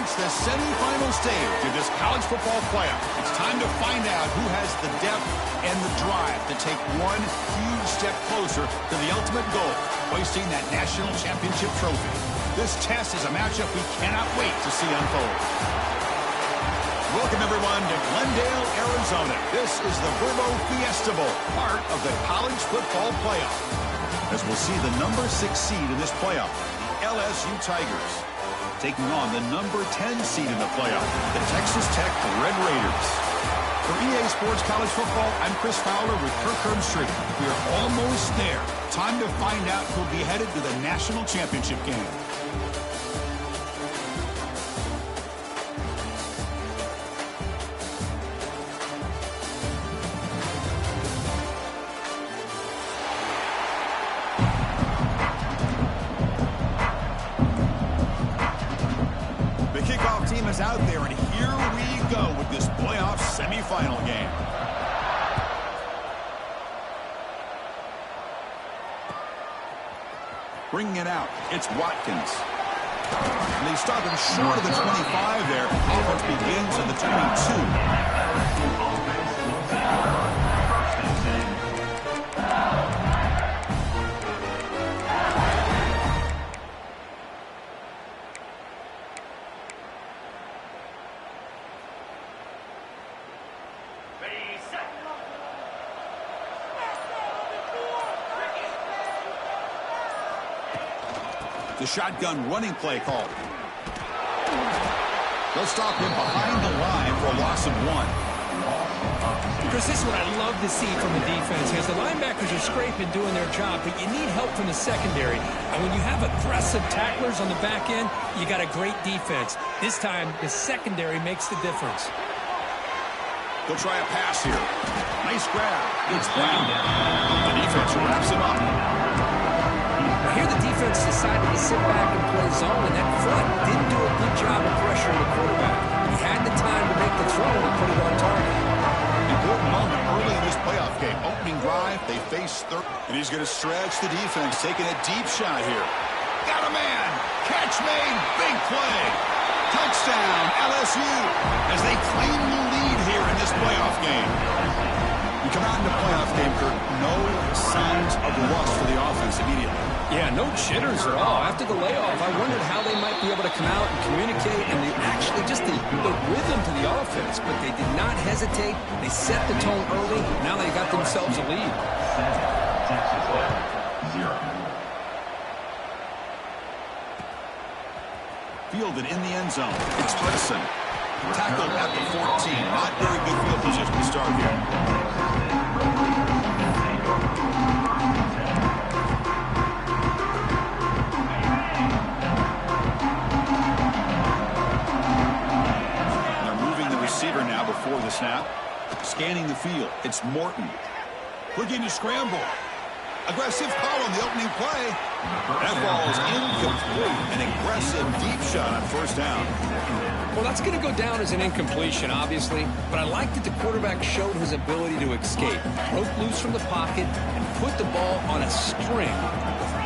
reached the semifinal stage of this college football playoff. It's time to find out who has the depth and the drive to take one huge step closer to the ultimate goal, hoisting that national championship trophy. This test is a matchup we cannot wait to see unfold. Welcome, everyone, to Glendale, Arizona. This is the Vrbo Fiesta Bowl, part of the college football playoff. As we'll see the number 6 seed in this playoff, the LSU Tigers, taking on the number 10 seed in the playoff, the Texas Tech Red Raiders. For EA Sports College Football, I'm Chris Fowler with Kirk Herbstreit. We are almost there. Time to find out who'll be headed to the national championship game. Team is out there, and here we go with this playoff semifinal game. Bringing it out, it's Watkins. And they stop him short of the 25 there. Offense begins at the 22. The shotgun running play called. They'll stop him behind the line for a loss of 1. Chris, this is what I love to see from the defense. As the linebackers are scraping, doing their job, but you need help from the secondary. And when you have aggressive tacklers on the back end, you got a great defense. This time, the secondary makes the difference. They'll try a pass here. Nice grab. It's Brown. The defense wraps him up. Here the defense decided to sit back and play zone, and that front didn't do a good job of pressuring the quarterback. He had the time to make the throw and put it on target. Important moment early in this playoff game. Opening drive, they face third. And he's going to stretch the defense, taking a deep shot here. Got a man. Catch made. Big play. Touchdown, LSU, as they claim the lead here in this playoff game. You come out in the playoff game, Kirk, no signs of rust for the offense immediately. Yeah, no jitters at all. After the layoff, I wondered how they might be able to come out and communicate and actually just the rhythm to the offense. But they did not hesitate. They set the tone early. Now they got themselves a lead. Texas 0. Fielded in the end zone. It's Hudson. Tackled at the 14. Not very good field position to start here. Now before the snap. Scanning the field. It's Morton. Looking to scramble. Aggressive call on the opening play. That ball is incomplete. An aggressive deep shot on first down. Well, that's going to go down as an incompletion, obviously. But I like that the quarterback showed his ability to escape. Broke loose from the pocket and put the ball on a string.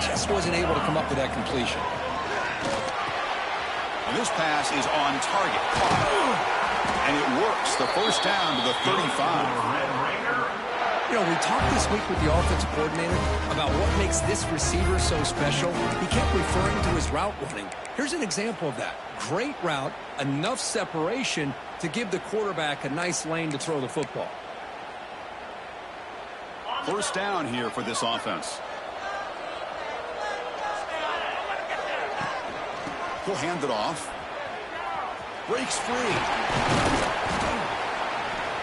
Just wasn't able to come up with that completion. And this pass is on target. And it works. The first down to the 35. You know, we talked this week with the offensive coordinator about what makes this receiver so special. He kept referring to his route running. Here's an example of that. Great route, enough separation to give the quarterback a nice lane to throw the football. First down here for this offense. He'll hand it off. Breaks free.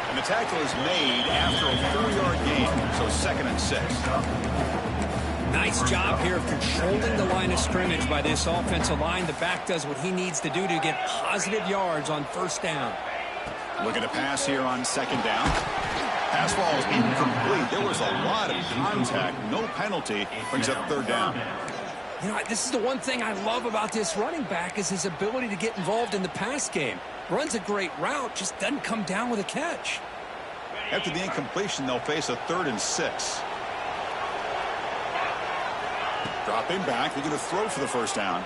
And the tackle is made after a 4-yard gain, so 2nd and 6. Nice job here of controlling the line of scrimmage by this offensive line. The back does what he needs to do to get positive yards on first down. Look at a pass here on 2nd down. Pass ball is incomplete. There was a lot of contact. No penalty. Brings up 3rd down. You know, this is the one thing I love about this running back is his ability to get involved in the pass game. Runs a great route, just doesn't come down with a catch. After the incompletion, they'll face a 3rd and 6. Dropping back, they're going to throw for the first down.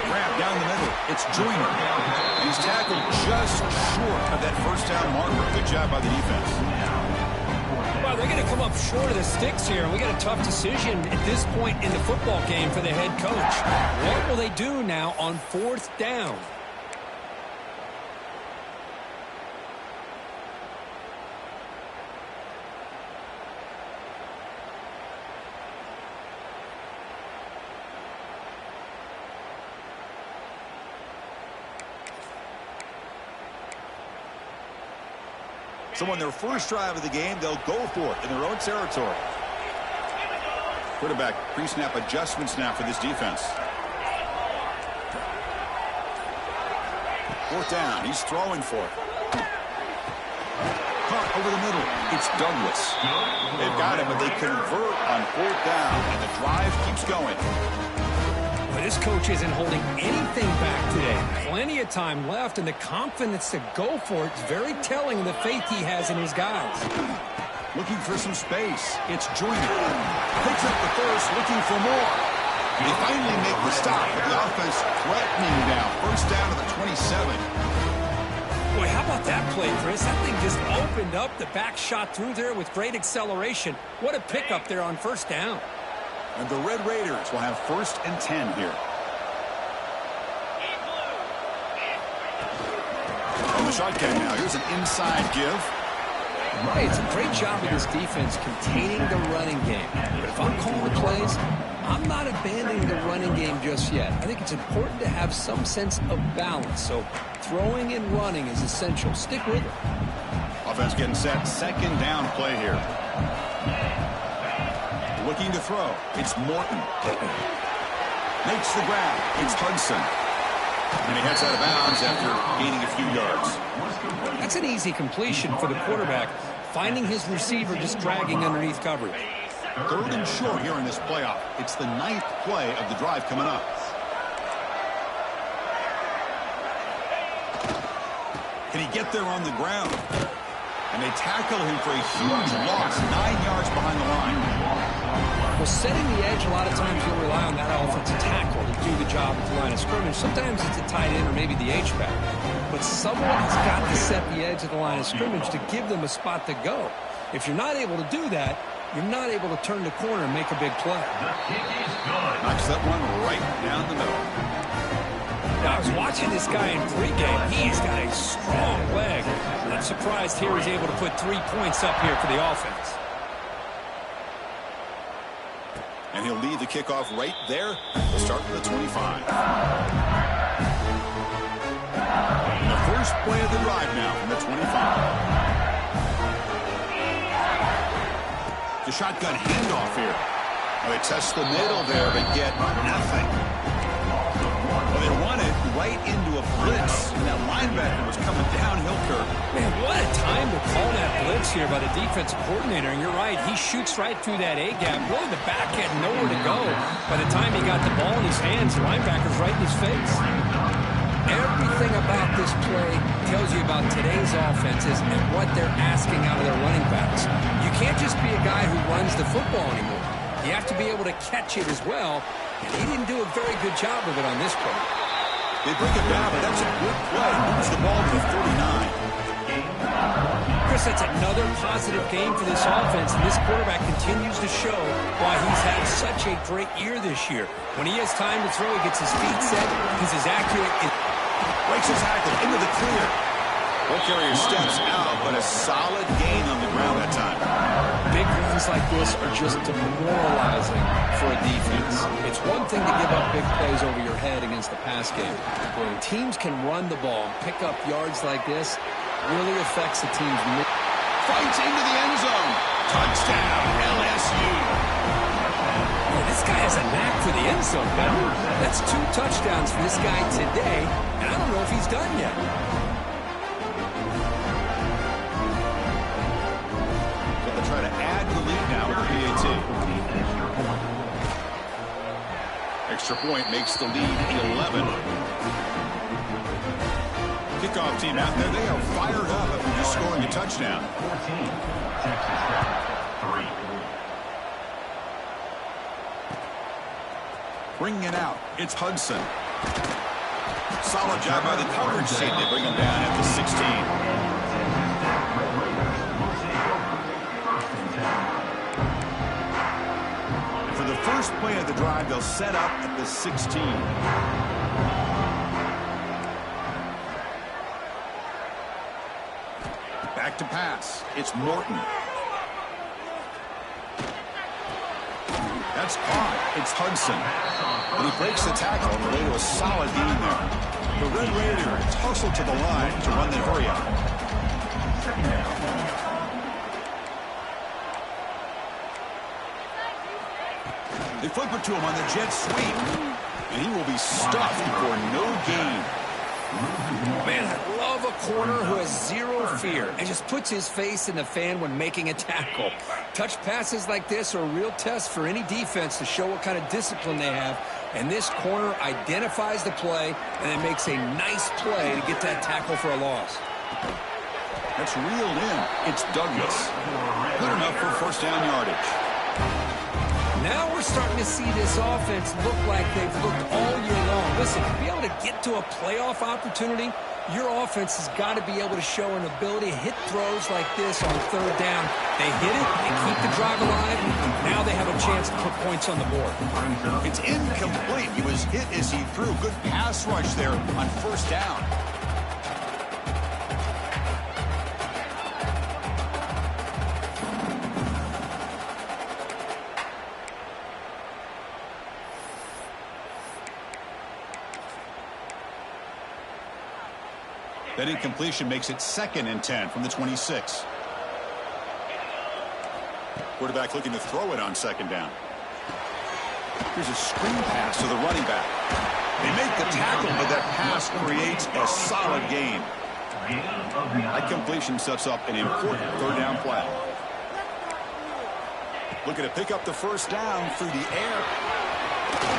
Grab down the middle. It's Joyner. He's tackled just short of that first down marker. Good job by the defense. Well, they're going to come up short of the sticks here. We got a tough decision at this point in the football game for the head coach. What will they do now on 4th down? So on their first drive of the game, they'll go for it in their own territory. Quarterback pre-snap adjustments now for this defense. 4th down. He's throwing for it. Caught over the middle. It's Douglas. They've got him, but they convert on 4th down, and the drive keeps going. But this coach isn't holding anything back today. Plenty of time left, and the confidence to go for it is very telling of the faith he has in his guys. Looking for some space. It's Joyner. Picks up the first, looking for more. They finally make the stop, but the offense threatening now. First down to the 27. Boy, how about that play, Chris? That thing just opened up. The back shot through there with great acceleration. What a pickup there on first down. And the Red Raiders will have 1st and 10 here. On the shotgun now. Here's an inside give. Hey, it's a great job of this defense containing the running game. But if I'm calling the plays, I'm not abandoning the running game just yet. I think it's important to have some sense of balance. So throwing and running is essential. Stick with it. Offense getting set. 2nd down play here. Looking to throw. It's Morton. Makes the grab. It's Hudson. And he heads out of bounds after gaining a few yards. That's an easy completion for the quarterback, finding his receiver just dragging underneath coverage. 3rd and short here in this playoff. It's the 9th play of the drive coming up. Can he get there on the ground? And they tackle him for a huge loss, 9 yards behind the line. Well, setting the edge, a lot of times you'll rely on that offensive tackle to do the job at the line of scrimmage. Sometimes it's a tight end or maybe the H-back. But someone has got to set the edge of the line of scrimmage to give them a spot to go. If you're not able to do that, you're not able to turn the corner and make a big play. Knocks that one right down the middle. Now, I was watching this guy in pregame. He's got a strong leg. I'm surprised here he's able to put 3 points up here for the offense. And he'll lead the kickoff right there. We'll start from the 25. And the first play of the drive now from the 25. The shotgun handoff here. Well, they test the middle there, but get nothing. Well, they run it right into a blitz. And that linebacker was coming downhill, Kirk. Man, what a time to call that blitz here by the defensive coordinator. And you're right, he shoots right through that A-gap. Really, the back had nowhere to go. By the time he got the ball in his hands, the linebacker's right in his face. Everything about this play tells you about today's offenses and what they're asking out of their running backs. You can't just be a guy who runs the football anymore. You have to be able to catch it as well. And he didn't do a very good job of it on this play. They bring it down, but that's a good play. Moves the ball to the 49. Chris, that's another positive game for this offense, and this quarterback continues to show why he's had such a great year this year. When he has time to throw, he gets his feet set, he's as accurate as... Breaks his tackle into the clear. Ball carrier steps out, but a solid gain on the ground that time. Big runs like this are just demoralizing for a defense. It's one thing to give up big plays over your head against the pass game. When teams can run the ball and pick up yards like this, really affects the team's mood. Fights into the end zone. Touchdown, LSU. Oh, this guy has a knack for the end zone, man. That's 2 touchdowns for this guy today, and I don't know if he's done yet. They'll try to add the lead now with the PAT. Extra point makes the lead 11. Kickoff team out there, they are fired up after just scoring a touchdown. 14, Texas Tech, 3. Bringing it out, it's Hudson. Solid job by the coverage team. They bring him down at the 16. For the first play of the drive, they'll set up at the 16. Back to pass. It's Morton. That's caught. It's Hudson. And he breaks the tackle on the way to a solid gain there. The Red Raiders hustle to the line to run the hurry up. They flip it to him on the jet sweep. And he will be stuffed for no gain. Man, I love a corner who has zero fear and just puts his face in the fan when making a tackle. Touch passes like this are a real test for any defense to show what kind of discipline they have. And this corner identifies the play and then makes a nice play to get that tackle for a loss. That's reeled in. It's Douglas. Good enough for first down yardage. Now we're starting to see this offense look like they've looked all year long. Listen, to be able to get to a playoff opportunity, your offense has got to be able to show an ability to hit throws like this on third down. They hit it, they keep the drive alive, now they have a chance to put points on the board. It's incomplete. He was hit as he threw. Good pass rush there on first down. That incompletion makes it 2nd and 10 from the 26. Quarterback looking to throw it on 2nd down. Here's a screen pass to the running back. They make the tackle, but that pass creates a solid gain. That completion sets up an important third down play. Looking to pick up the first down through the air.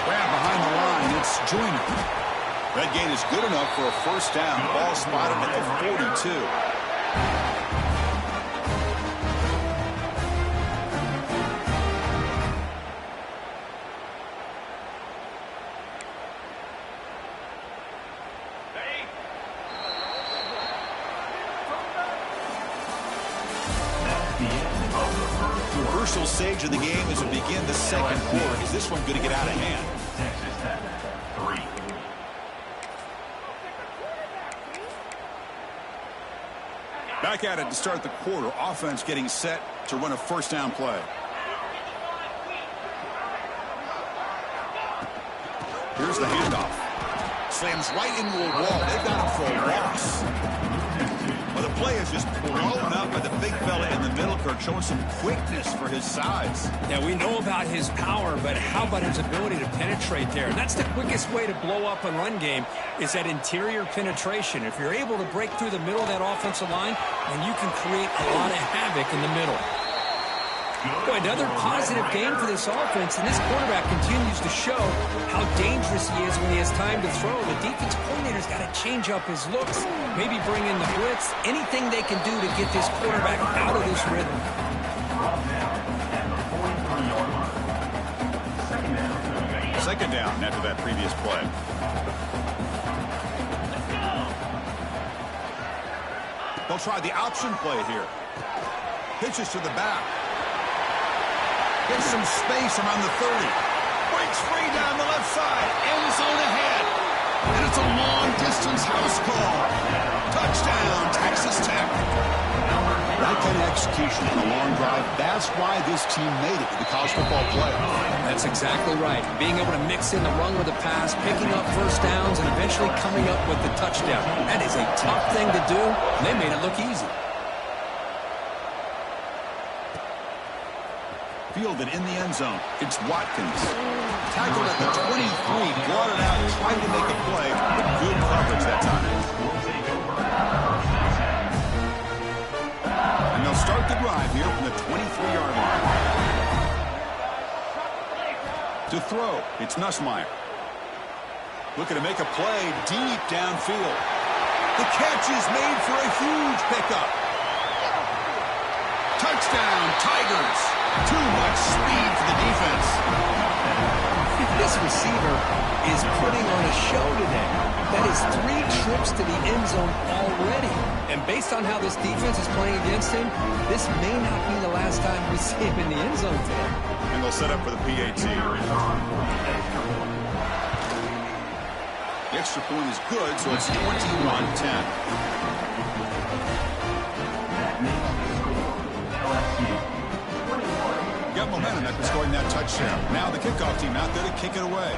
Grab behind the line. It's Joyner. That gain is good enough for a first down. Ball spotted at the 42. The crucial stage of the game as we begin the second quarter. Is this one going to get out of hand? Texas Tech, 3. Back at it to start the quarter. Offense getting set to run a first down play. Here's the handoff. Slams right into a wall. They've got him for a loss. Well, the play is just blown up by the big fella in the middle, Kirk, showing some quickness for his size. Yeah, we know about his power, but how about his ability to penetrate there? And that's the quickest way to blow up a run game is that interior penetration. If you're able to break through the middle of that offensive line, then you can create a lot of havoc in the middle. Boy, another positive game for this offense, and this quarterback continues to show how dangerous he is when he has time to throw. The defense coordinator's got to change up his looks, maybe bring in the blitz, anything they can do to get this quarterback out of this rhythm. Second down after that previous play. They'll try the option play here. Pitches to the back. Gets some space around the 30. Breaks free down the left side. End zone ahead. And it's a long-distance house call. Touchdown, Texas Tech. That kind of execution on a long drive, that's why this team made it to the college football playoff. That's exactly right. Being able to mix in the run with the pass, picking up first downs, and eventually coming up with the touchdown. That is a tough thing to do, and they made it look easy. Fielded in the end zone. It's Watkins. Tackled at the 23, brought it out, tried to make a play, but good coverage that time. And they'll start the drive here from the 23-yard line. To throw, it's Nussmeier. Looking to make a play deep downfield. The catch is made for a huge pickup. Touchdown, Tigers. Too much speed for the defense. This receiver is putting on a show today. That is steps to the end zone already. And based on how this defense is playing against him, this may not be the last time we see him in the end zone today. And they'll set up for the PAT. The extra point is good, so it's 21-10. Got momentum after scoring that touchdown. Now the kickoff team out there to kick it away.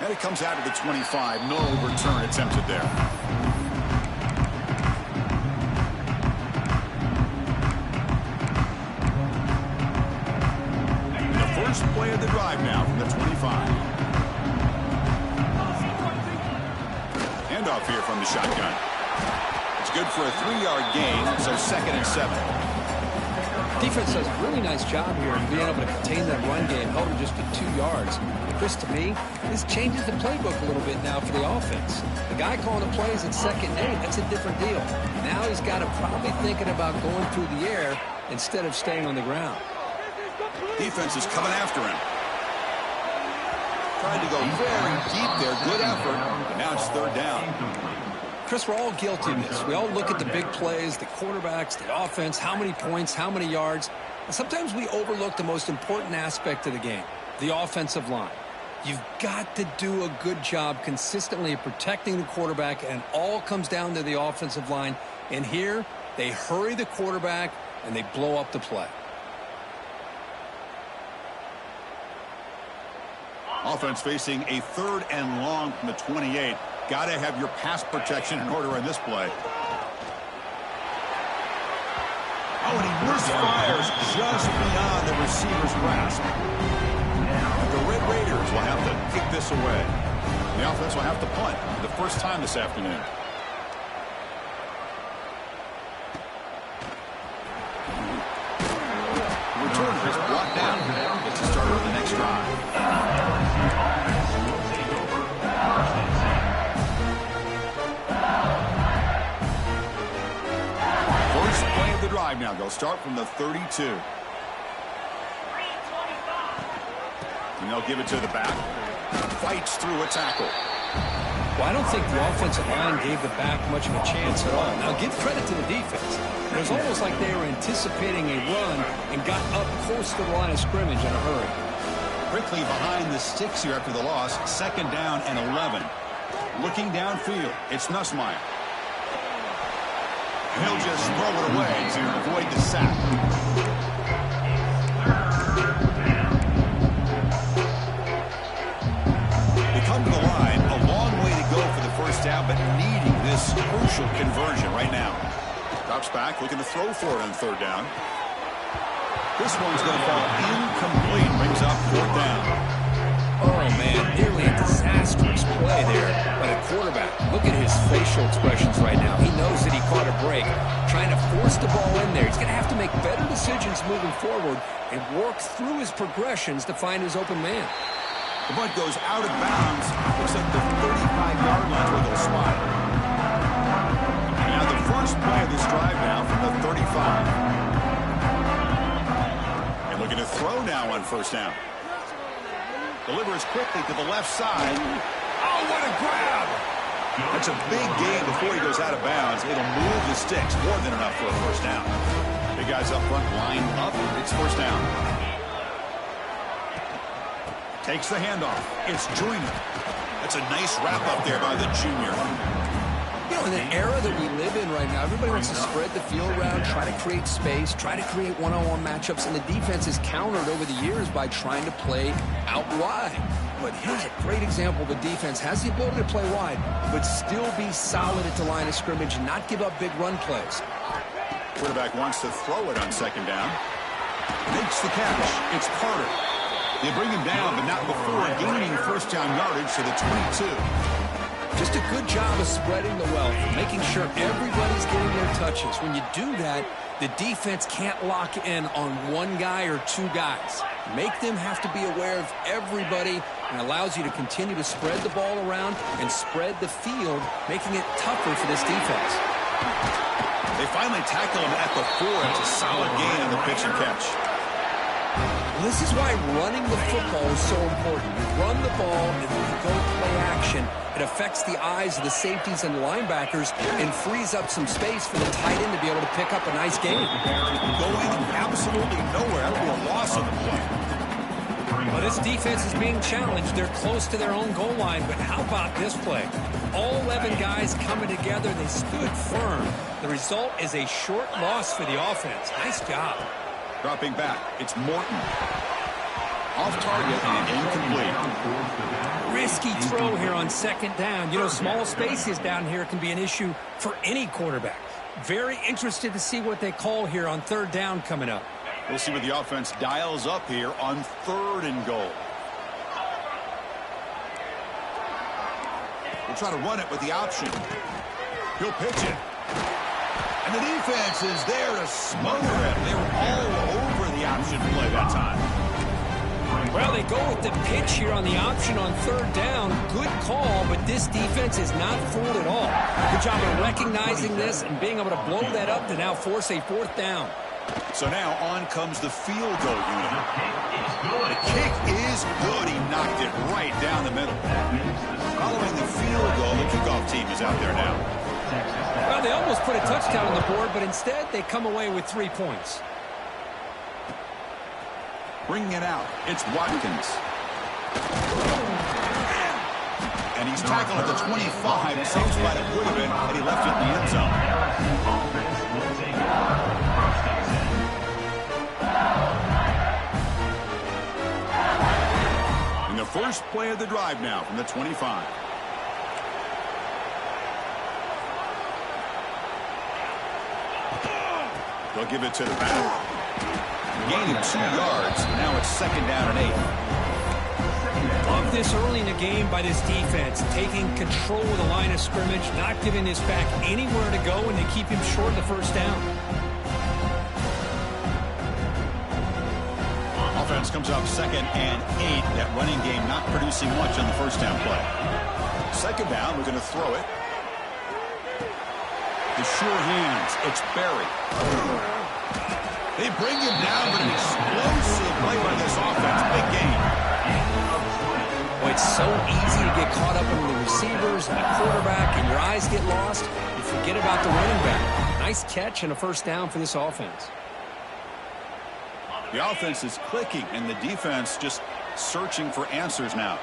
And it comes out to the 25. No return attempted there. The first play of the drive now from the 25. Handoff here from the shotgun. It's good for a 3-yard gain, so 2nd and 7. Defense does a really nice job here in being able to contain that run game, held it just to 2 yards. Chris, to me, this changes the playbook a little bit now for the offense. The guy calling the plays at 2nd and 8, that's a different deal. Now he's got to probably thinking about going through the air instead of staying on the ground. Defense is coming after him. Trying to go very deep there. Good effort. But now it's 3rd down. Chris, we're all guilty of this. We all look at the big plays, the quarterbacks, the offense, how many points, how many yards. And sometimes we overlook the most important aspect of the game, the offensive line. You've got to do a good job consistently of protecting the quarterback, and it all comes down to the offensive line. And here, they hurry the quarterback, and they blow up the play. Offense facing a 3rd and long from the 28. Got to have your pass protection in order in this play. Oh, and he misfires just beyond the receiver's grasp. The Red Raiders will have to kick this away. The offense will have to punt for the first time this afternoon. The returner is brought down. Gets to start on the next drive. Drive now. They'll start from the 32. And they'll give it to the back. Fights through a tackle. Well, I don't think the offensive line gave the back much of a chance at all. Now, give credit to the defense. It was almost like they were anticipating a run and got up close to the line of scrimmage in a hurry. Quickly behind the sticks here after the loss. 2nd down and 11. Looking downfield, it's Nussmeier. He'll just throw it away to avoid the sack. They come to the line, a long way to go for the first down, but needing this crucial conversion right now. Drops back, looking to throw for it on 3rd down. This one's going to fall incomplete, brings up 4th down. Oh, man, nearly a disastrous play there by the quarterback. Look at his facial expressions right now. He knows that he caught a break, trying to force the ball in there. He's going to have to make better decisions moving forward and work through his progressions to find his open man. The bunt goes out of bounds. Looks like the 35-yard line where they'll spot it. Now the first play of this drive now from the 35. And looking to throw now on 1st down. Delivers quickly to the left side. Oh, what a grab! That's a big gain before he goes out of bounds. It'll move the sticks. More than enough for a 1st down. Big guys up front line up. It's 1st down. Takes the handoff. It's Joyner. That's a nice wrap up there by the junior. You know, in the era that we live in right now, everybody wants to spread the field around, try to create space, try to create one-on-one matchups, and the defense is countered over the years by trying to play out wide. But here's a great example of a defense has the ability to play wide, but still be solid at the line of scrimmage and not give up big run plays. Quarterback wants to throw it on 2nd down. Makes the catch. It's Carter. They bring him down, but not before gaining 1st down yardage to the 22. Just a good job of spreading the wealth, making sure everybody's getting their touches. When you do that, the defense can't lock in on one guy or 2 guys. Make them have to be aware of everybody, and allows you to continue to spread the ball around and spread the field, making it tougher for this defense. They finally tackle him at the 4. It's a solid gain on the pitch and catch. Well, this is why running the football is so important. You run the ball, and then you go play action. It affects the eyes of the safeties and the linebackers and frees up some space for the tight end to be able to pick up a nice game. Going absolutely nowhere after a loss on the play. Well, this defense is being challenged. They're close to their own goal line, but how about this play? All 11 guys coming together. They stood firm. The result is a short loss for the offense. Nice job. Dropping back, it's Morton. Off target and incomplete. Risky throw here on second down. You know, small spaces down here can be an issue for any quarterback. Very interested to see what they call here on third down coming up. We'll see what the offense dials up here on 3rd and goal. We'll try to run it with the option. He'll pitch it. And the defense is there to smother it. They were all over the option play that time. Well, they go with the pitch here on the option on third down. Good call, but this defense is not fooled at all. Good job of recognizing this and being able to blow that up to now force a 4th down. So now on comes the field goal unit. The kick is good. He knocked it right down the middle. Following the field goal, the kickoff team is out there now. Well, they almost put a touchdown on the board, but instead they come away with 3 points. Bringing it out, it's Watkins. And he's tackled at the 25. Same spot it would have been had he left it in the end zone. And the first play of the drive now from the 25. They'll give it to the back. Gain of 2 yards. Now it's 2nd down and 8. Love this early in the game by this defense. Taking control of the line of scrimmage. Not giving this back anywhere to go, and they keep him short of the first down. Offense comes up 2nd and 8. That running game not producing much on the first down play. 2nd down, we're going to throw it. The sure hands. It's Berry. They bring him down, but an explosive play by this offense. Big game. Well, it's so easy to get caught up in the receivers and the quarterback, and your eyes get lost. You forget about the running back. Nice catch and a first down for this offense. The offense is clicking, and the defense just searching for answers now.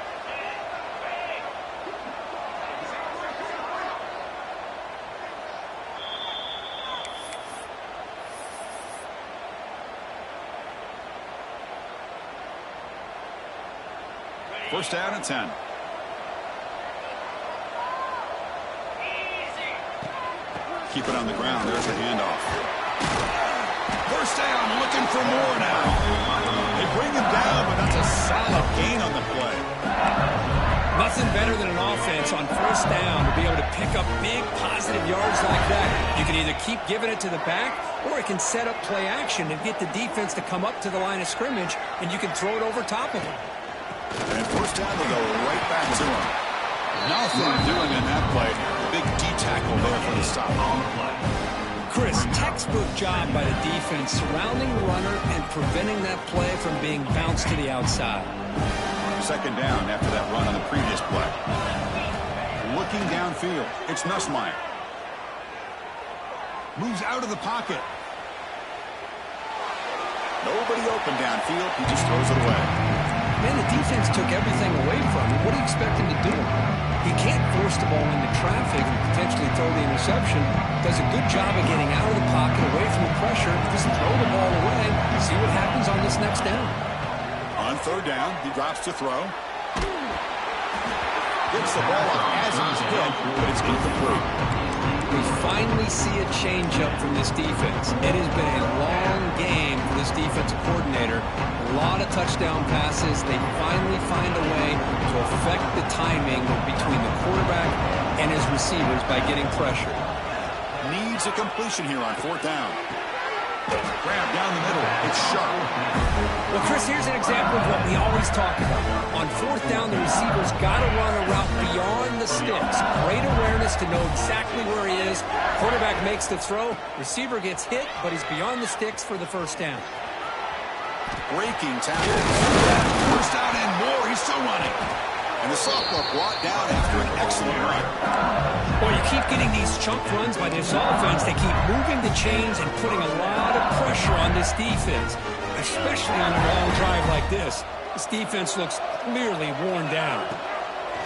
First down and 10. Keep it on the ground. There's the handoff. First down, looking for more now. They bring him down, but that's a solid gain on the play. Nothing better than an offense on first down to be able to pick up big positive yards like that. You can either keep giving it to the back, or it can set up play action and get the defense to come up to the line of scrimmage, and you can throw it over top of them. And first down, they go right back to him. Nothing doing in that play. Big D-tackle there for the stop. Chris, textbook job by the defense surrounding the runner and preventing that play from being bounced to the outside. 2nd down after that run on the previous play. Looking downfield, it's Nussmeier. Moves out of the pocket. Nobody open downfield. He just throws it away. Man, the defense took everything away from him. What do you expect him to do? He can't force the ball into traffic and potentially throw the interception. Does a good job of getting out of the pocket, away from the pressure. Just throw the ball away. See what happens on this next down. On 3rd down, he drops to throw. Gets the ball off as he's hit, but it's incomplete. We finally see a change-up from this defense. It has been a long game for this defensive coordinator. A lot of touchdown passes. They finally find a way to affect the timing between the quarterback and his receivers by getting pressure. Needs a completion here on 4th down. Grab down the middle. It's sharp. Well, Chris, here's an example of what we always talk about. On 4th down, the receiver's got to run a route beyond the sticks. Great awareness to know exactly where he is. Quarterback makes the throw. Receiver gets hit, but he's beyond the sticks for the first down. Breaking tackle. First down and more. He's still running. And the sophomore brought down after an excellent run. Well, you keep getting these chunk runs by this offense. They keep moving the chains and putting a lot of pressure on this defense, especially on a long drive like this. This defense looks clearly worn down.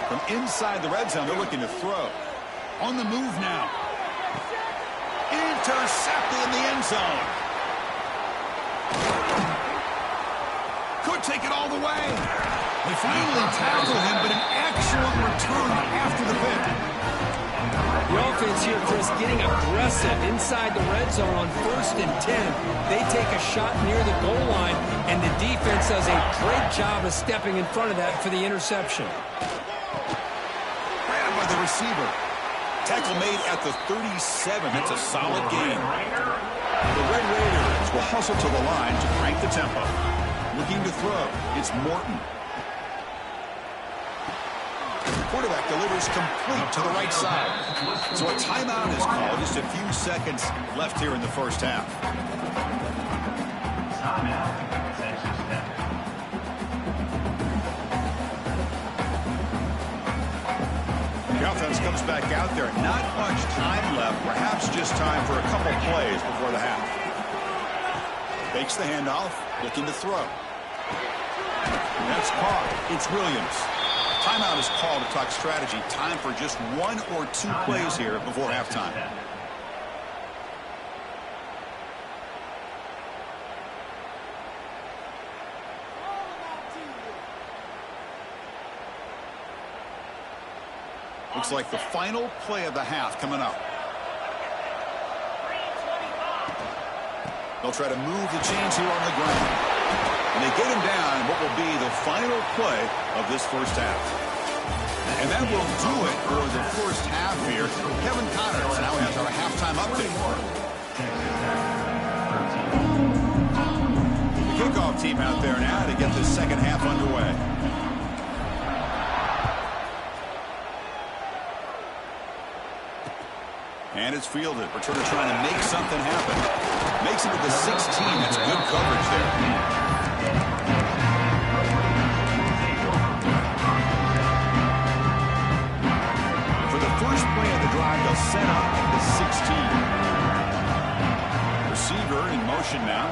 From inside the red zone, they're looking to throw. On the move now. Intercepted in the end zone. Could take it all the way. They finally tackle him, but an excellent return after the pick. The offense here, Chris, getting aggressive inside the red zone on 1st and 10. They take a shot near the goal line, and the defense does a great job of stepping in front of that for the interception. Grabbed by the receiver. Tackle made at the 37. That's a solid gain. The Red Raiders will hustle to the line to crank the tempo. Looking to throw. It's Morton. Quarterback delivers complete to the right side. So a timeout is called. Just a few seconds left here in the first half. The offense comes back out there. Not much time left. Perhaps just time for a couple plays before the half. Fakes the handoff. Looking to throw. That's caught. It's Williams. Timeout is called to talk strategy. Time for just 1 or 2 plays here before halftime. Looks like the final play of the half coming up. They'll try to move the chains here on the ground. And they get him down in what will be the final play of this first half. And that will do it for the first half here. Kevin Connors now has our halftime update. The kickoff team out there now to get the second half underway. And it's fielded. Returner trying to make something happen. Makes it to the 16. That's good coverage there. For the first play of the drive, they'll set up at the 16. Receiver in motion now.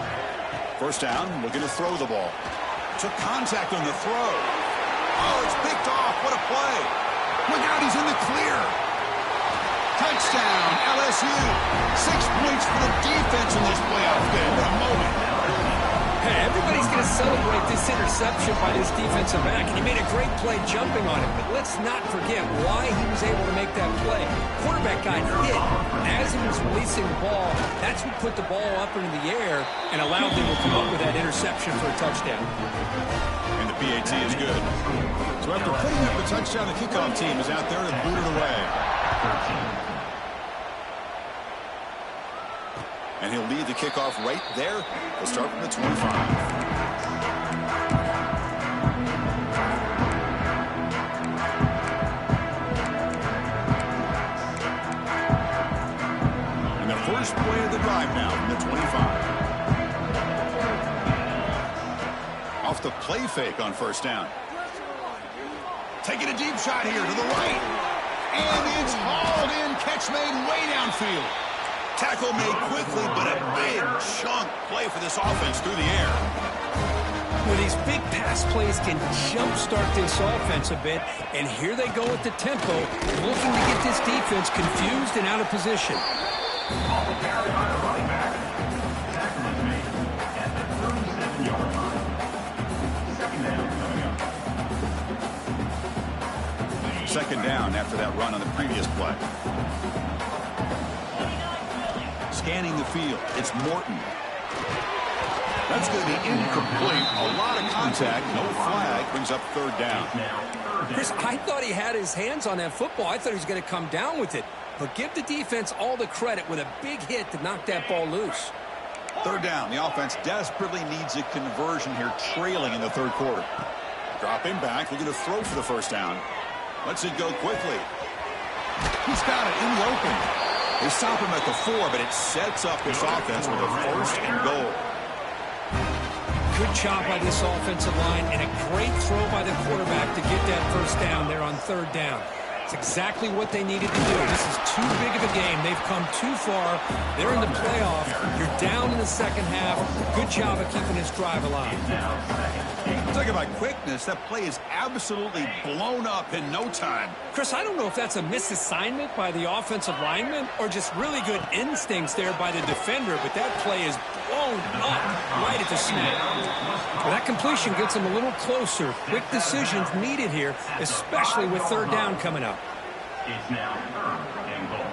First down, looking to throw the ball. Took contact on the throw. Oh, it's picked off. What a play. Look out, he's in the clear. Touchdown, LSU. 6 points for the defense in this playoff game. What a moment. Hey, everybody's going to celebrate this interception by this defensive back, and he made a great play jumping on it. But let's not forget why he was able to make that play. Quarterback got hit as he was releasing the ball. That's what put the ball up into the air and allowed them to come up with that interception for a touchdown. And the PAT is good. So after putting up the touchdown, the kickoff team is out there to boot it away. And he'll lead the kickoff right there. We'll start from the 25. And the first play of the drive now from the 25. Off the play fake on first down. Taking a deep shot here to the right. And it's hauled in. Catch made way downfield. Tackle made quickly, but a big chunk play for this offense through the air. Well, these big pass plays can jumpstart this offense a bit, and here they go with the tempo, looking to get this defense confused and out of position. Second down after that run on the previous play. Scanning the field. It's Morton. That's going to be incomplete. A lot of contact. No flag. Brings up third down. Chris, I thought he had his hands on that football. I thought he was going to come down with it. But give the defense all the credit with a big hit to knock that ball loose. Third down. The offense desperately needs a conversion here, trailing in the third quarter. Dropping back. Looking to throw for the first down. Lets it go quickly. He's got it in the open. They stop him at the 4, but it sets up this offense with a first and goal. Good job by this offensive line and a great throw by the quarterback to get that first down there on third down. It's exactly what they needed to do. This is too big of a game. They've come too far. They're in the playoff. You're down in the second half. Good job of keeping this drive alive. Talk about quickness. That play is absolutely blown up in no time. Chris, I don't know if that's a misassignment by the offensive lineman or just really good instincts there by the defender, but that play is blown up right at the snap. Well, that completion gets them a little closer. Quick decisions needed here, especially with third down coming up. It's now 3rd and goal.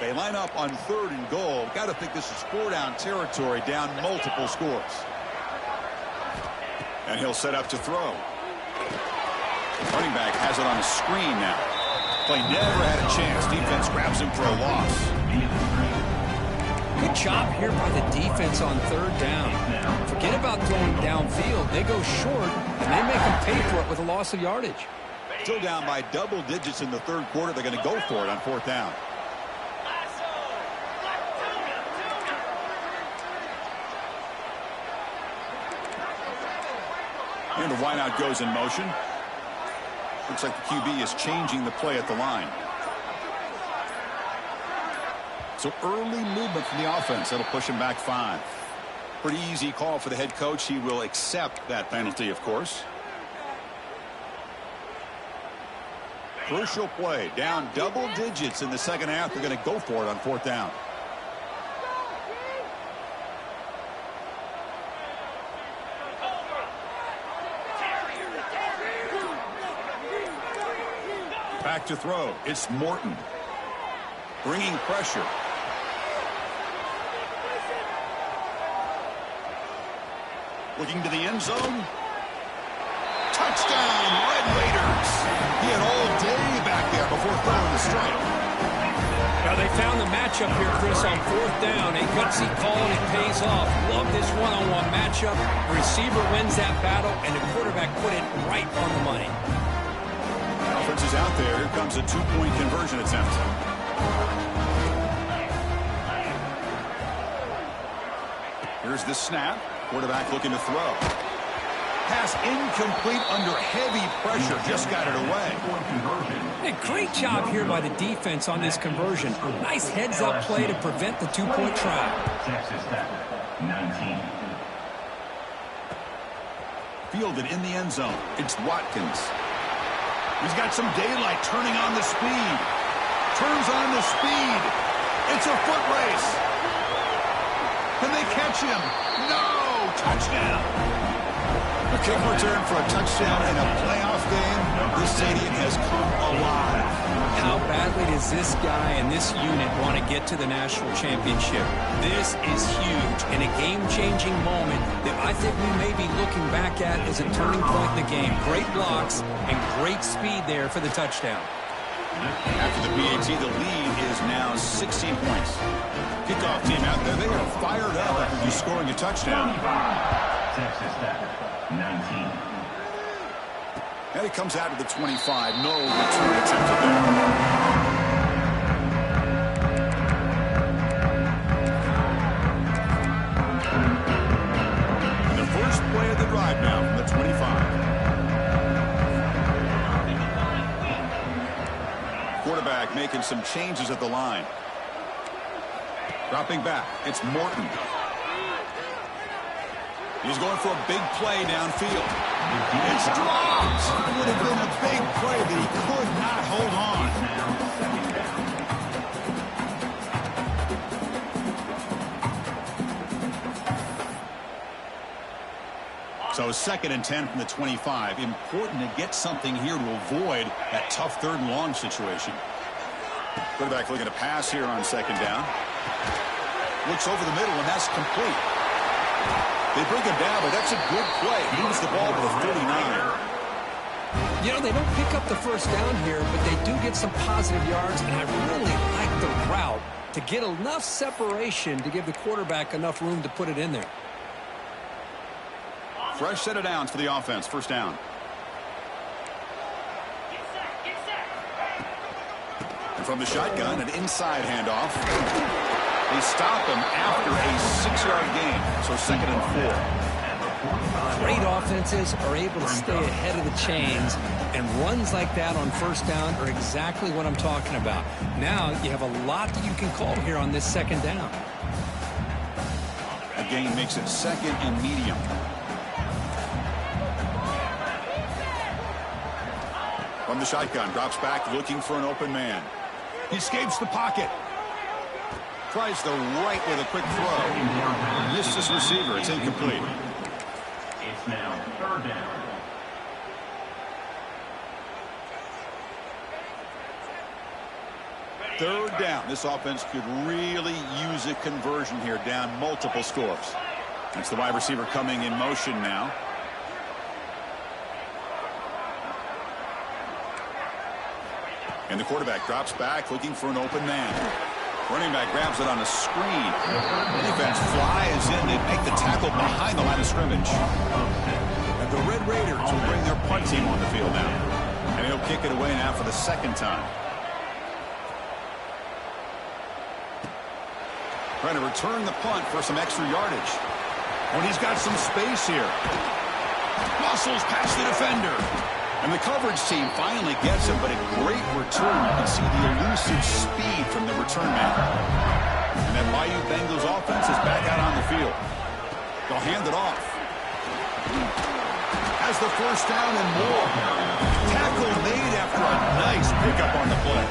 They line up on 3rd and goal. Got to think this is 4-down territory, down multiple scores. And he'll set up to throw. Running back has it on a screen now. Play never had a chance. Defense grabs him for a loss. Good job here by the defense on third down. Forget about throwing downfield. They go short, and they make them pay for it with a loss of yardage. Still down by double digits in the 3rd quarter. They're going to go for it on 4th down. And the wideout goes in motion. Looks like the QB is changing the play at the line. So early movement from the offense. That'll push him back 5. Pretty easy call for the head coach. He will accept that penalty, of course. Crucial play. Down double digits in the second half. They're going to go for it on 4th down. Back to throw. It's Morton. Bringing pressure. Looking to the end zone. Touchdown, Red Raiders. He had all day back there before throwing the strike. Now they found the matchup here, Chris, on 4th down. A gutsy call, and it pays off. Love this one-on-one matchup. The receiver wins that battle, and the quarterback put it right on the money. Offense is out there. Here comes a 2-point conversion attempt. Here's the snap. Quarterback looking to throw. Pass incomplete under heavy pressure. Just got it away. A great job here by the defense on this conversion. Nice heads-up play to prevent the 2-point try. Texas Tech, 19. Fielded in the end zone. It's Watkins. He's got some daylight turning on the speed. Turns on the speed. It's a foot race. Can they catch him? No! Touchdown. A kick return for a touchdown in a playoff game. This stadium has come alive. How badly does this guy and this unit want to get to the national championship? This is huge and a game-changing moment that I think we may be looking back at as a turning point in the game. Great blocks and great speed there for the touchdown. After the PAT, the lead is now 16 points. Kickoff team out there. They are fired up after just scoring a touchdown. Texas Tech, 19. And he comes out of the 25. No return attempted there. The first play of the drive now from the 25. Quarterback making some changes at the line. Dropping back. It's Morton. He's going for a big play downfield. It's dropped. It would have been a big play, but he could not hold on. So 2nd and 10 from the 25. Important to get something here to avoid that tough 3rd and long situation. Quarterback looking to pass here on 2nd down. Looks over the middle, and that's complete. They bring him down, but that's a good play. Moves the ball to the 49. You know, they don't pick up the first down here, but they do get some positive yards, and I really like the route to get enough separation to give the quarterback enough room to put it in there. Fresh set of downs for the offense. First down. And from the shotgun, an inside handoff. They stop him after a 6-yard gain, so 2nd and 4. Great offenses are able to stay ahead of the chains, and runs like that on 1st down are exactly what I'm talking about. Now you have a lot that you can call here on this 2nd down. A gain makes it 2nd and medium. From the shotgun, drops back looking for an open man. He escapes the pocket. Tries the right with a quick throw. Missed his receiver. It's incomplete. It's now 3rd down. Third down. This offense could really use a conversion here, down multiple scores. That's the wide receiver coming in motion now. And the quarterback drops back looking for an open man. Running back grabs it on a screen. Defense flies in. They make the tackle behind the line of scrimmage. And the Red Raiders will bring their punt team on the field now. And he'll kick it away now for the 2nd time. Trying to return the punt for some extra yardage. When he's got some space here. Muscles past the defender. And the coverage team finally gets him, but a great return. You can see the elusive speed from the return man. And that Bayou Bengals offense is back out on the field. They'll hand it off. Has the 1st down and more. Tackle made after a nice pickup on the play.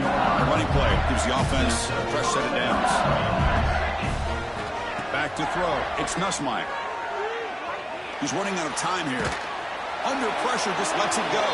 The running play gives the offense a fresh set of downs. Back to throw. It's Nussmeier. He's running out of time here. Under pressure, just lets it go.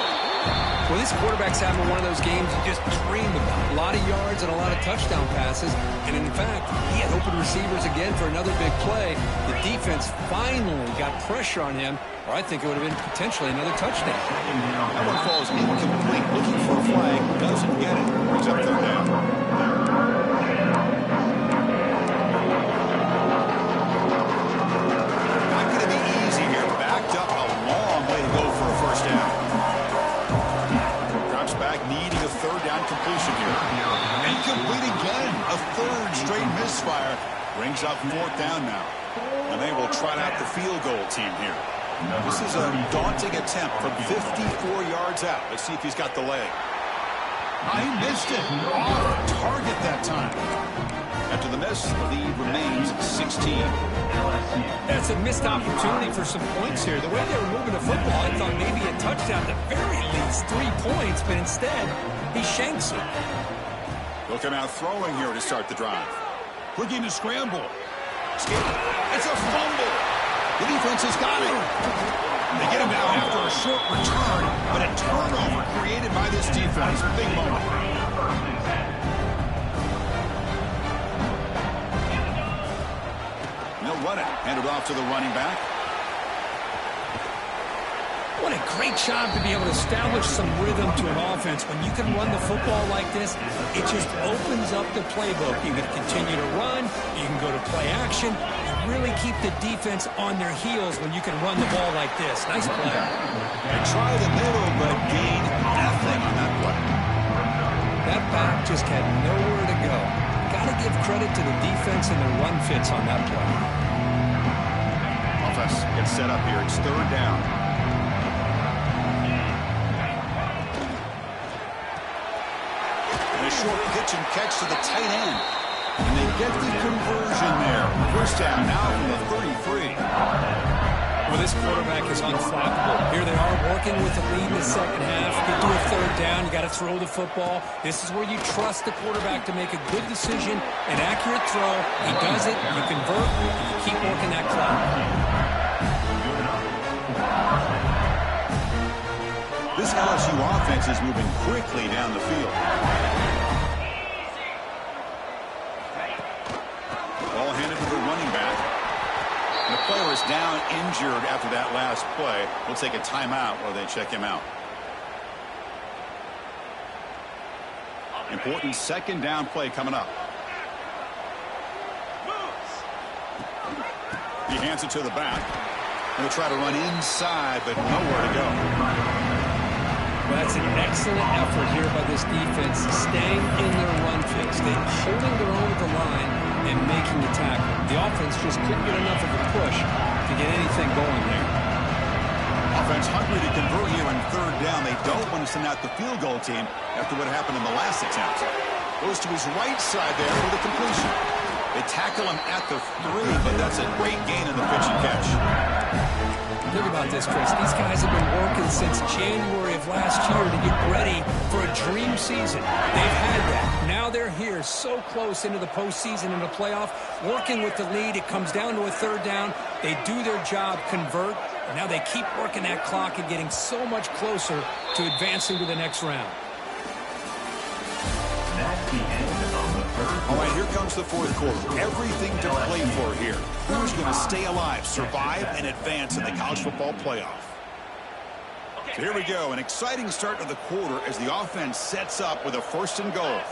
Well, this quarterback's having one of those games you just dream about. A lot of yards and a lot of touchdown passes. And in fact, he had open receivers again for another big play. The defense finally got pressure on him, or I think it would have been potentially another touchdown. That one falls incomplete. Looking for a flag. Doesn't get it. Brings up 3rd down. Not going to be easy here. Backed up a long way to go for a 1st down. Drops back, needing a 3rd down completion here. Incomplete again. A 3rd straight misfire. Brings up 4th down now. And they will trot out the field goal team here. This is a daunting attempt from 54 yards out. Let's see if he's got the leg. I missed it. Off target that time. After the miss, the lead remains 16. That's a missed opportunity for some points here. The way they were moving the football, I thought maybe a touchdown, at the very least 3 points, but instead, he shanks it. They'll come out throwing here to start the drive. Looking to scramble. It's a fumble. The defense has got it. They get him down after a short return, but a turnover created by this defense. Big moment. They'll run it. Hand it off to the running back. What a great job to be able to establish some rhythm to an offense. When you can run the football like this, it just opens up the playbook. You can continue to run. You can go to play action. You really keep the defense on their heels when you can run the ball like this. Nice play. They try the middle, but gain nothing on that play. That back just had nowhere to go. Got to give credit to the defense and the run fits on that play. Offense gets set up here. It's 3rd down. Short pitch and catch to the tight end. And they get the conversion there. 1st down now from the 33. Well, this quarterback is unflappable. Here they are working with the lead in the 2nd half. Get to a 3rd down. You got to throw the football. This is where you trust the quarterback to make a good decision, an accurate throw. He does it. You convert. You keep working that clock. This LSU offense is moving quickly down the field. Ball handed to the running back. The player is down injured after that last play. We'll take a timeout while they check him out. Important 2nd down play coming up. He hands it to the back. He'll try to run inside, but nowhere to go. Well, that's an excellent effort here by this defense, staying in their run fix. They're holding their own at the line and making the tackle. The offense just couldn't get enough of a push to get anything going there. Offense hungry to convert here on third down. They don't want to send out the field goal team after what happened in the last attempt. Goes to his right side there for the completion. They tackle him at the 3, but that's a great gain in the pitch and catch. Think about this, Chris. These guys have been working since January of last year to get ready for a dream season. They've had that. Now they're here so close into the postseason and the playoff, working with the lead. It comes down to a third down. They do their job, convert. And now they keep working that clock and getting so much closer to advancing to the next round. That's the end of the third. All right, here comes the fourth quarter. Everything to play for here. Who's going to stay alive, survive, and advance in the college football playoff? So here we go. An exciting start to the quarter as the offense sets up with a 1st and goal.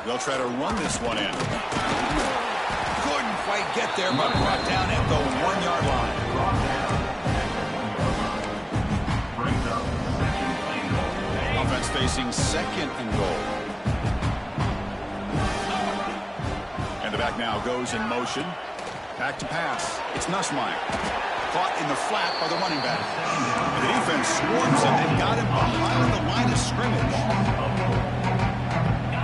They'll try to run this one in. Couldn't quite get there, but brought down at the 1-yard line. Offense facing 2nd and goal. And the back now goes in motion. Back to pass. It's Nussmeier. Caught in the flat by the running back. And the defense swarms him. They've got him behind the line of scrimmage.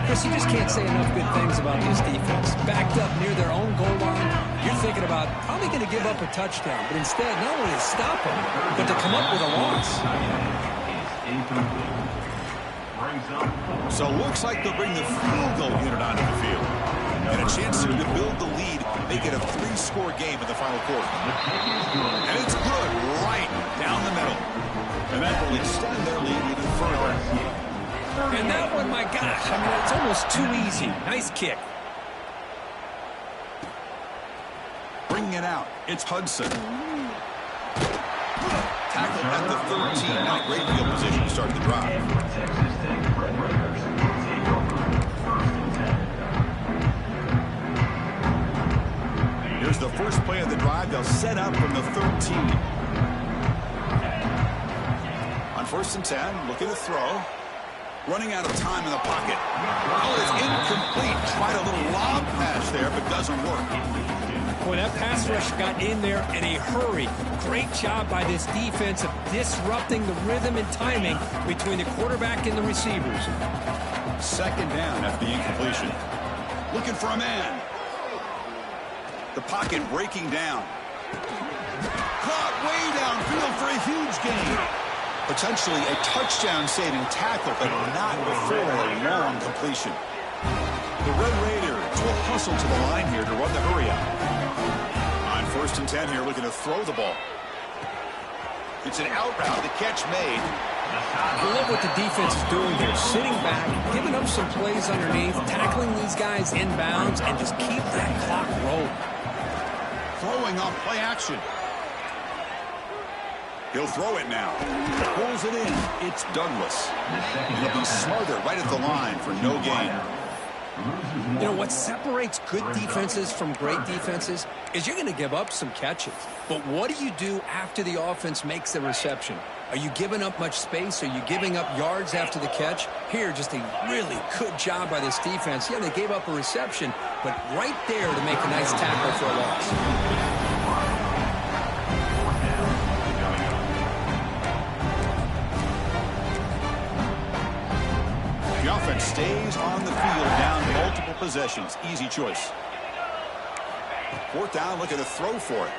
Chris, you just can't say enough good things about this defense. Backed up near their own goal line, you're thinking about probably going to give up a touchdown. But instead, not only to stop them, but to come up with a loss. So it looks like they'll bring the field goal unit onto the field. And a chance to build the lead, make it a 3-score game in the final quarter. And it's good right down the middle. And that will extend their lead even further. And that one, my gosh, I mean, it's almost too easy. Nice kick. Bringing it out, it's Hudson. Tackle at the 13. Not a great field position to start the drive. Here's the first play of the drive. They'll set up from the 13. On 1st and 10, looking to throw. Running out of time in the pocket. Ball is incomplete. Tried a little lob pass there, but doesn't work. Boy, that pass rush got in there in a hurry. Great job by this defense of disrupting the rhythm and timing between the quarterback and the receivers. 2nd down after the incompletion. Looking for a man. The pocket breaking down. Caught way downfield for a huge gain. Potentially a touchdown-saving tackle, but not before a long completion. The Red Raiders will hustle to the line here to run the hurry-up. On 1st and 10 here, looking to throw the ball. It's an out route, the catch made. I love what the defense is doing here. Sitting back, giving up some plays underneath, tackling these guys inbounds, and just keep that clock rolling. Throwing on play action. He'll throw it now. Pulls it in. It's Douglas. He'll be smothered right at the line for no gain. You know, what separates good defenses from great defenses is you're going to give up some catches. But what do you do after the offense makes the reception? Are you giving up much space? Are you giving up yards after the catch? Here, just a really good job by this defense. Yeah, they gave up a reception, but right there to make a nice tackle for a loss. The offense stays on the field down multiple possessions. Easy choice. 4th down, looking to throw for it.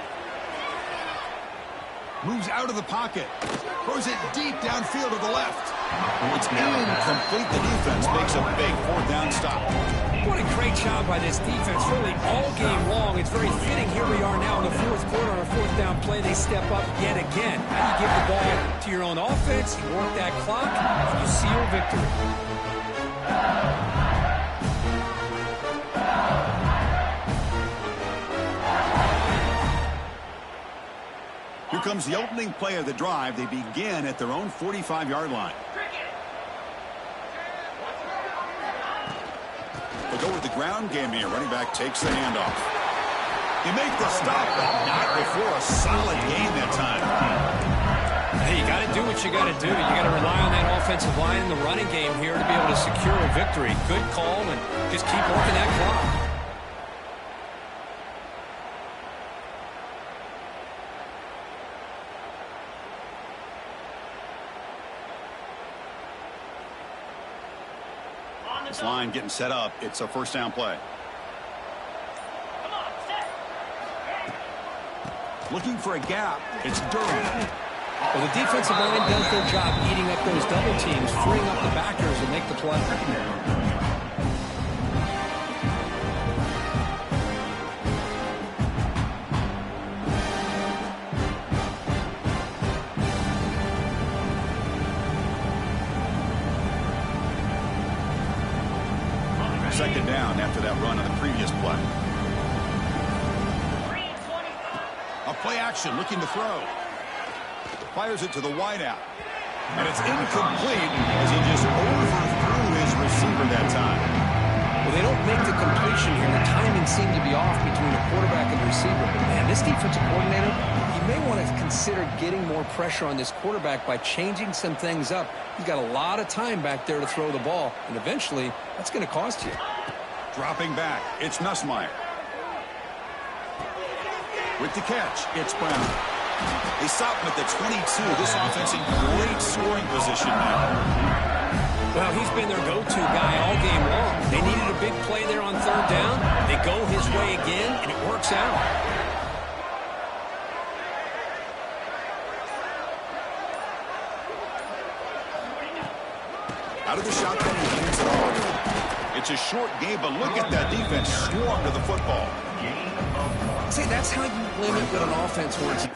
Moves out of the pocket. Throws it deep downfield to the left. It's incomplete. The defense makes a big 4th down stop. What a great job by this defense, really all game long. It's very fitting. Here we are now in the 4th quarter on a 4th down play. They step up yet again. How do you give the ball to your own offense? You work that clock, and you seal victory. Here comes the opening play of the drive. They begin at their own 45-yard line. They'll go with the ground game here. Running back takes the handoff. They make the stop, but not before a solid gain that time. Hey, you got to do what you got to do. You got to rely on that offensive line in the running game here to be able to secure a victory. Good call, and just keep working that clock. This line getting set up. It's a first down play. Looking for a gap. It's Durham. Well, the defensive line does their job eating up those double teams, freeing up the backers and make the play. Second down after that run on the previous play. A play action looking to throw. Fires it to the wideout. And it's incomplete as he just overthrew his receiver that time. Well, they don't make the completion here. The timing seemed to be off between the quarterback and the receiver. But, man, this defensive coordinator, he may want to consider getting more pressure on this quarterback by changing some things up. He's got a lot of time back there to throw the ball, and eventually that's going to cost you. Dropping back, it's Nussmeier. With the catch, it's Brown. They stop him at the 22. This offense in great scoring position now. Well, he's been their go-to guy all game long. They needed a big play there on third down. They go his way again, and it works out. Out of the shotgun, he hands it off. It's a short game, but look at that defense swarm to the football. See, that's how you limit what an offense wants.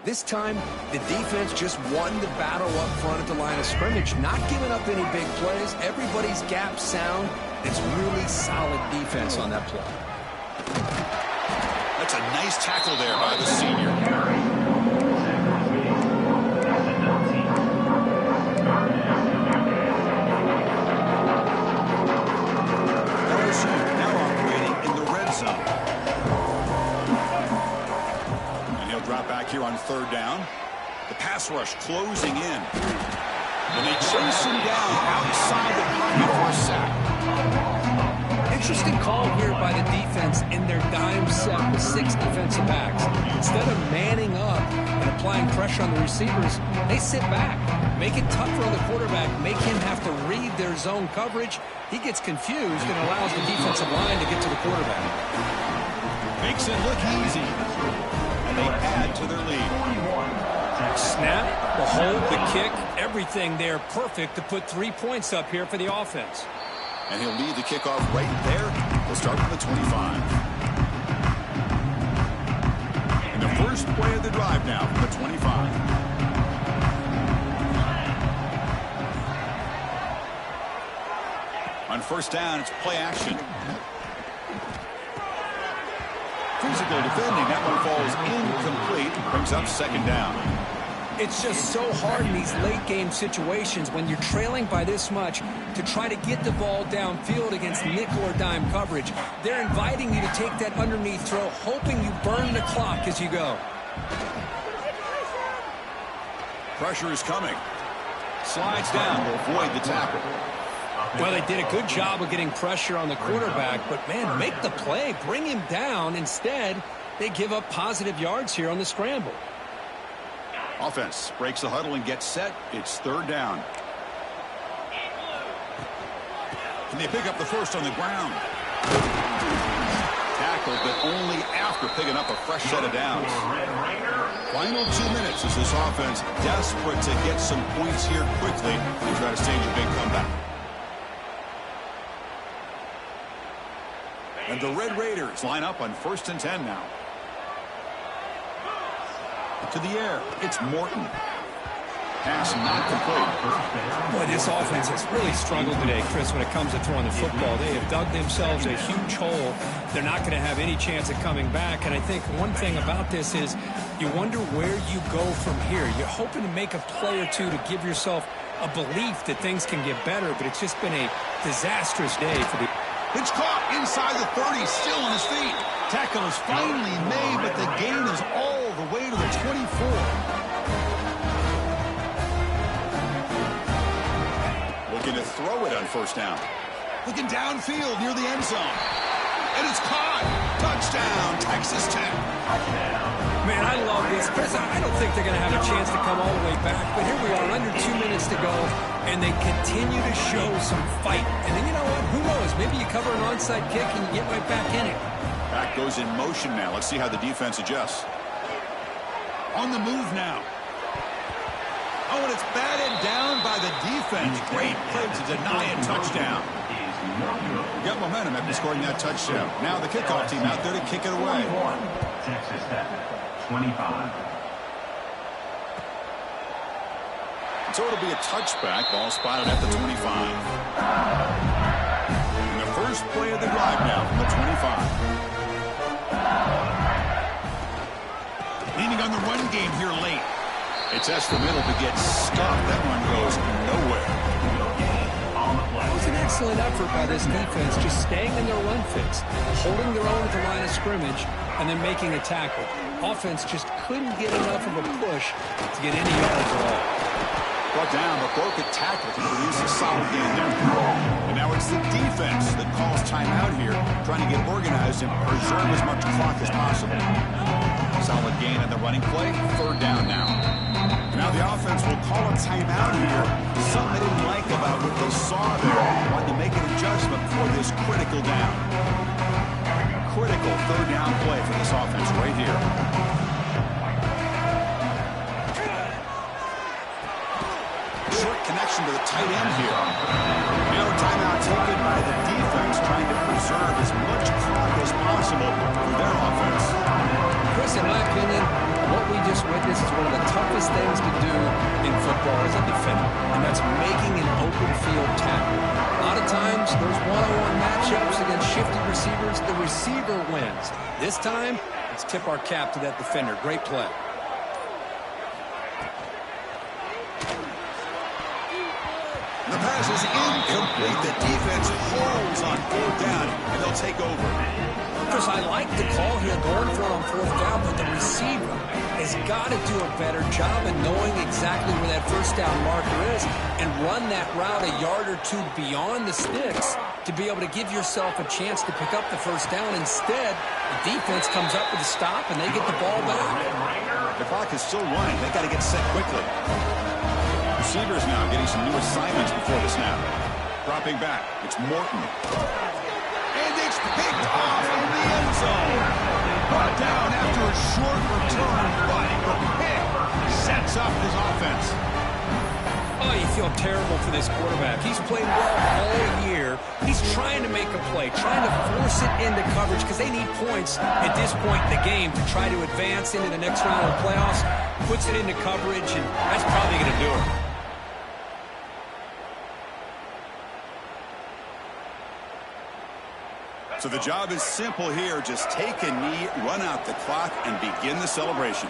This time, the defense just won the battle up front at the line of scrimmage, not giving up any big plays. Everybody's gap sound. It's really solid defense on that play. That's a nice tackle there by the senior. LSU now operating in the red zone. Drop back here on third down. The pass rush closing in. And they chase him down outside the pocket for a sack. Interesting call here by the defense in their dime set with 6 defensive backs. Instead of manning up and applying pressure on the receivers, they sit back, make it tougher on the quarterback, make him have to read their zone coverage. He gets confused and allows the defensive line to get to the quarterback. Makes it look easy. And they add to their lead. Snap, the hold, the kick, everything there perfect to put 3 points up here for the offense. And he'll lead the kickoff right there. We'll start from the 25. And the first play of the drive now from the 25. On first down, it's play action. Physical defending. That one falls incomplete. Brings up second down. It's just so hard in these late game situations when you're trailing by this much to try to get the ball downfield against nickel or dime coverage. They're inviting you to take that underneath throw, hoping you burn the clock as you go. Pressure is coming. Slides down to avoid the tackle. Well, they did a good job of getting pressure on the quarterback, but, man, make the play. Bring him down. Instead, they give up positive yards here on the scramble. Offense breaks the huddle and gets set. It's third down. Can they pick up the first on the ground? tackle, but only after picking up a fresh set of downs. Final 2 minutes as this offense desperate to get some points here quickly and try to stage a big comeback. And the Red Raiders line up on 1st and 10 now. To the air, it's Morton. Pass not complete. Boy, this offense has really struggled today, Chris, when it comes to throwing the football. They have dug themselves a huge hole. They're not going to have any chance of coming back. And I think one thing about this is you wonder where you go from here. You're hoping to make a play or two to give yourself a belief that things can get better, but it's just been a disastrous day for the... It's caught inside the 30, still on his feet. Tackle is finally made, but the gain is all the way to the 24. Looking to throw it on 1st down. Looking downfield near the end zone. And it's caught. Touchdown, Texas Tech. Man, I love this. Chris, I don't think they're going to have a chance to come all the way back, but here we are, under 2 minutes to go, and they continue to show some fight. And then you know what? Who knows? Maybe you cover an onside kick and you get right back in it. Back goes in motion now. Let's see how the defense adjusts. On the move now. Oh, and it's batted down by the defense. Great play to deny a touchdown. Got momentum after scoring that touchdown. Now the kickoff team out there to kick it away. Texas Tech, 25. So it'll be a touchback. Ball spotted at the 25. And the first play of the drive now from the 25. Leaning on the run game here late. It's the middle to get stuffed. That one goes nowhere. It was an excellent effort by this defense, just staying in their run fix, holding their own at the line of scrimmage, and then making a tackle. Offense just couldn't get enough of a push to get any yards at all. Brought down, but broke a tackle to produce a solid gain there. And now it's the defense that calls timeout here, trying to get organized and preserve as much clock as possible. Solid gain on the running play. 3rd down now. Now the offense will call a timeout here. Something they didn't like about what they saw there. Wanted to make an adjustment for this critical down. Critical 3rd down play for this offense right here. Short connection to the tight end here. Now a timeout taken by the defense, trying to preserve as much clock as possible for their offense. Chris, in my opinion, what we just witnessed is one of the toughest things to do in football as a defender, and that's making an open field tackle. A lot of times, those one-on-one matchups against shifty receivers, the receiver wins. This time, let's tip our cap to that defender. Great play. The pass is incomplete. The defense holds on 4th down, and they'll take over. Chris, I like the call here going for it on 4th down, but the receiver has got to do a better job of knowing exactly where that 1st down marker is and run that route a yard or two beyond the sticks to be able to give yourself a chance to pick up the 1st down. Instead, the defense comes up with a stop, and they get the ball back. The clock is still running. They got to get set quickly. Receivers now getting some new assignments before the snap. Dropping back. It's Morton. And it's picked off in the end zone. Brought down after a short return, but the pick sets up his offense. Oh, you feel terrible for this quarterback. He's played well all year. He's trying to make a play, trying to force it into coverage because they need points at this point in the game to try to advance into the next round of the playoffs. Puts it into coverage, and that's probably going to do it. So the job is simple here. Just take a knee, run out the clock, and begin the celebration.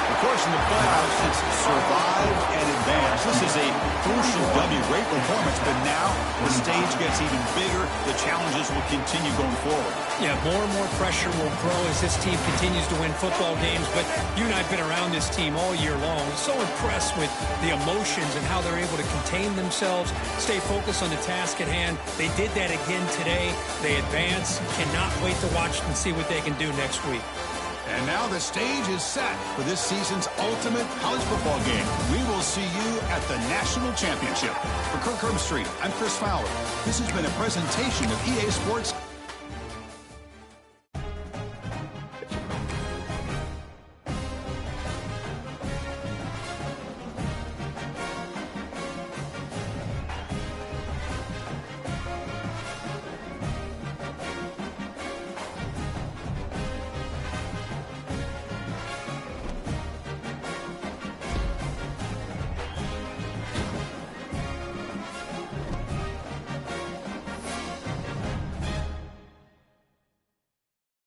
Of course, in the playoffs, it's survive and advance. This is a crucial W. Great performance, but now the stage gets even bigger. The challenges will continue going forward. Yeah, more and more pressure will grow as this team continues to win football games, but you and I have been around this team all year long. So impressed with the emotions and how they're able to contain themselves, stay focused on the task at hand. They did that again today. They advance. Cannot wait to watch and see what they can do next week. And now the stage is set for this season's ultimate college football game. We will see you at the National Championship. For Kirk Herbstreit, I'm Chris Fowler. This has been a presentation of EA Sports